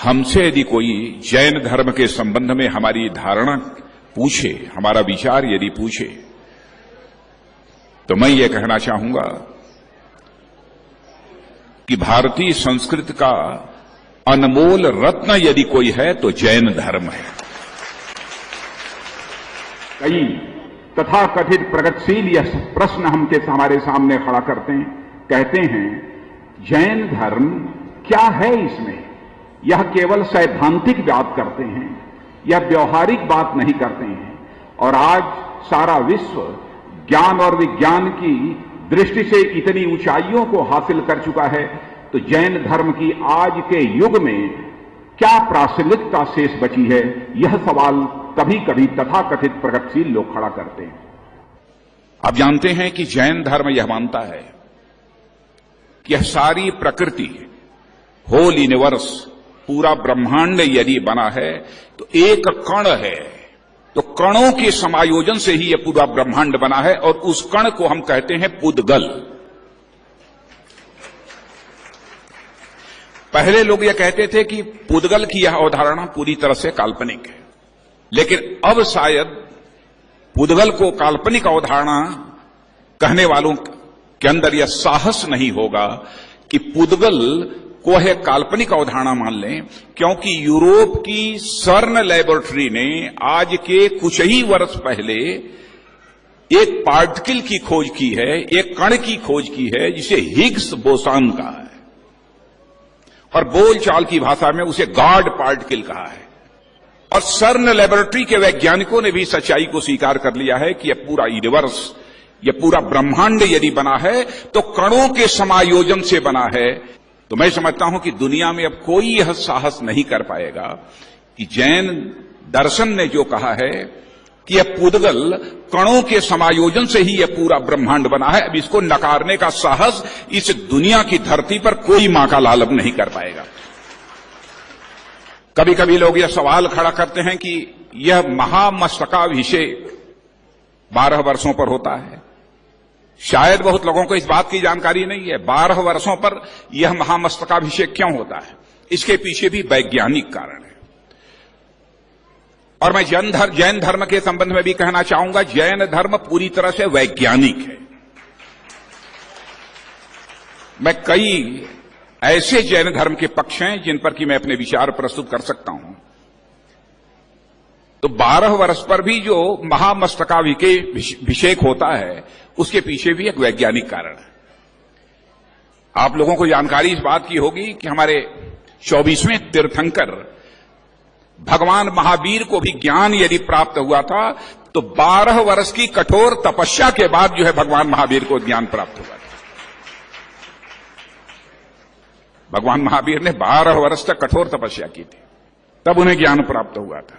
हमसे यदि कोई जैन धर्म के संबंध में हमारी धारणा पूछे, हमारा विचार यदि पूछे, तो मैं ये कहना चाहूंगा कि भारतीय संस्कृति का अनमोल रत्न यदि कोई है तो जैन धर्म है। कई तथाकथित प्रगतिशील यह प्रश्न हमारे सामने खड़ा करते हैं, कहते हैं जैन धर्म क्या है इसमें? यह केवल सैद्धांतिक बात करते हैं, यह व्यवहारिक बात नहीं करते हैं। और आज सारा विश्व ज्ञान और विज्ञान की दृष्टि से इतनी ऊंचाइयों को हासिल कर चुका है, तो जैन धर्म की आज के युग में क्या प्रासंगिकता शेष बची है? यह सवाल कभी कभी तथाकथित प्रगतिशील लोग खड़ा करते हैं। आप जानते हैं कि जैन धर्म यह मानता है कि यह सारी प्रकृति, होल यूनिवर्स, पूरा ब्रह्मांड यदि बना है तो एक कण है, तो कणों के समायोजन से ही यह पूरा ब्रह्मांड बना है, और उस कण को हम कहते हैं पुद्गल। पहले लोग यह कहते थे कि पुद्गल की यह अवधारणा पूरी तरह से काल्पनिक है, लेकिन अब शायद पुद्गल को काल्पनिक अवधारणा कहने वालों के अंदर यह साहस नहीं होगा कि पुद्गल को है काल्पनिक अवधारणा मान लें, क्योंकि यूरोप की सर्न लैबोरेटरी ने आज के कुछ ही वर्ष पहले एक पार्टिकल की खोज की है, एक कण की खोज की है जिसे हिग्स बोसान कहा है, और बोलचाल की भाषा में उसे गॉड पार्टिकल कहा है। और सर्न लैबोरेटरी के वैज्ञानिकों ने भी सच्चाई को स्वीकार कर लिया है कि यह पूरा यूनिवर्स, यह पूरा ब्रह्मांड यदि बना है तो कणों के समायोजन से बना है। तो मैं समझता हूं कि दुनिया में अब कोई यह साहस नहीं कर पाएगा कि जैन दर्शन ने जो कहा है कि यह पुद्गल कणों के समायोजन से ही यह पूरा ब्रह्मांड बना है, अब इसको नकारने का साहस इस दुनिया की धरती पर कोई मां का लाल नहीं कर पाएगा। कभी कभी लोग यह सवाल खड़ा करते हैं कि यह महामस्तकाभिषेक 12 वर्षों पर होता है। शायद बहुत लोगों को इस बात की जानकारी नहीं है 12 वर्षों पर यह महामस्तकाभिषेक क्यों होता है। इसके पीछे भी वैज्ञानिक कारण है। और मैं जैन धर्म के संबंध में भी कहना चाहूंगा, जैन धर्म पूरी तरह से वैज्ञानिक है। मैं कई ऐसे जैन धर्म के पक्ष हैं जिन पर कि मैं अपने विचार प्रस्तुत कर सकता हूं। तो 12 वर्ष पर भी जो महामस्तकाभिषेक होता है उसके पीछे भी एक वैज्ञानिक कारण है। आप लोगों को जानकारी इस बात की होगी कि हमारे 24वें तीर्थंकर भगवान महावीर को भी ज्ञान यदि प्राप्त हुआ था तो 12 वर्ष की कठोर तपस्या के बाद जो है भगवान महावीर को ज्ञान प्राप्त हुआ था। भगवान महावीर ने 12 वर्ष तक कठोर तपस्या की थी, तब उन्हें ज्ञान प्राप्त हुआ था।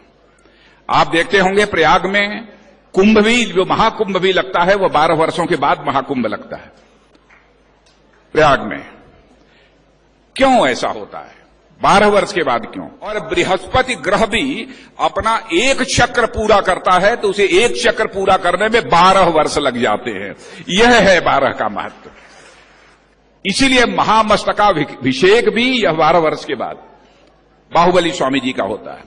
आप देखते होंगे प्रयाग में कुंभ भी, जो महाकुंभ भी लगता है, वो 12 वर्षों के बाद महाकुंभ लगता है प्रयाग में। क्यों ऐसा होता है? 12 वर्ष के बाद क्यों? और बृहस्पति ग्रह भी अपना एक चक्र पूरा करता है तो उसे एक चक्र पूरा करने में 12 वर्ष लग जाते हैं। यह है 12 का महत्व। इसीलिए महामस्तकाभिषेक भी यह 12 वर्ष के बाद बाहुबली स्वामी जी का होता है।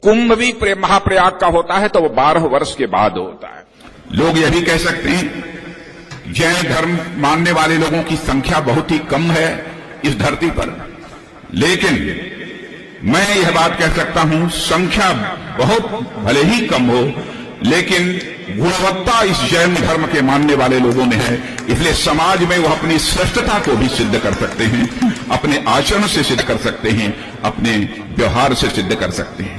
कुंभ भी महाप्रयाग का होता है तो वो 12 वर्ष के बाद होता है। लोग यह भी कह सकते हैं जैन धर्म मानने वाले लोगों की संख्या बहुत ही कम है इस धरती पर, लेकिन मैं यह बात कह सकता हूं संख्या बहुत भले ही कम हो, लेकिन गुणवत्ता इस जैन धर्म के मानने वाले लोगों में है। इसलिए समाज में वो अपनी श्रेष्ठता को भी सिद्ध कर सकते हैं, अपने आचरण से सिद्ध कर सकते हैं, अपने व्यवहार से सिद्ध कर सकते हैं।